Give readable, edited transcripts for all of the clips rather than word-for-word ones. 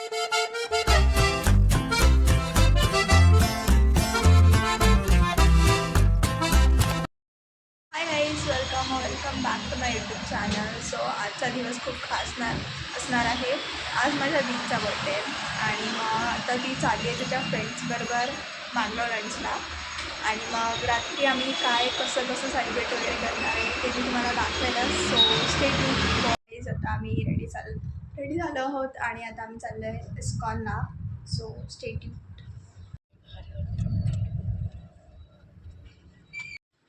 High guys, welcome back to my YouTube channel. So आजचा दिवस खूप खास असणार आहे. आज माझ्या दीदीचा बर्थडे आणि मग आता ती चालली आहे तिच्या फ्रेंड्सबरोबर मॅंगलो लंचला. आणि मग रात्री आम्ही कसं सेलिब्रेट वगैरे करणार आहे ते मी तुम्हाला दाखवेलच. So stay tuned. आता आम्ही रेडी झालो आहोत आणि आता आम्ही चाललो आहे इस्कॉनला. So stay tuned.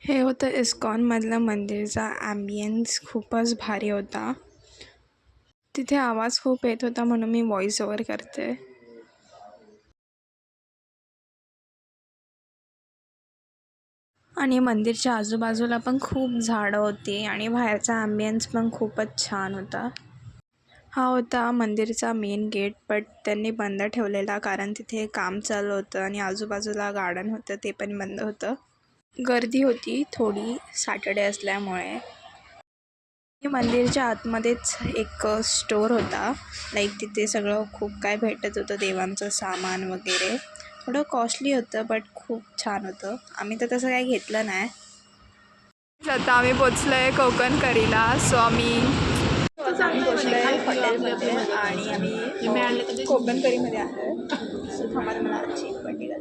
हे होतं इस्कॉनमधलं मंदिरचा ॲम्बियन्स. खूपच भारी होता. तिथे आवाज खूप येत होता म्हणून मी व्हॉइस ओव्हर करते. आणि मंदिरच्या आजूबाजूला पण खूप झाडं होती आणि बाहेरचा ॲम्बियन्स पण खूपच छान होता. हा होता मंदिरचा मेन गेट, बट त्यांनी बंद ठेवलेला कारण तिथे काम चालू होतं आणि आजूबाजूला गार्डन होतं ते पण बंद होतं. गर्दी होती थोडी सॅटर्डे असल्यामुळे. मंदिरच्या आतमध्येच एक स्टोर होता. तिथे सगळं खूप काय भेटत होतं, देवांचं सामान वगैरे. थोडं कॉस्टली होतं बट खूप छान होतं. आम्ही तर तसं काही घेतलं नाही. आता आम्ही पोचलो आहे कोकण करीला. सो आम्ही पोचलो आहे हॉटेलमध्ये आणि आम्ही कोकण करीमध्ये आहे. सो थांबा मला आजची बर्थडे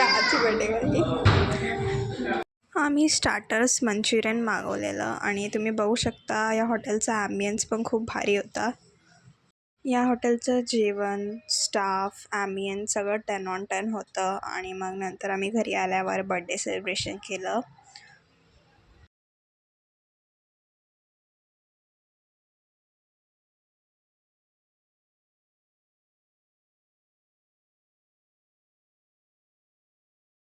आजची बर्थडे आम्ही स्टार्टर्स मंचुरियन मागवलेलं आणि तुम्ही बघू शकता या हॉटेलचा ॲम्बियन्स पण खूप भारी होता. या हॉटेलचं जेवण, स्टाफ, ॲम्बियन्स सगळं 10 on 10 होतं. आणि मग नंतर आम्ही घरी आल्यावर बर्थडे सेलिब्रेशन केलं.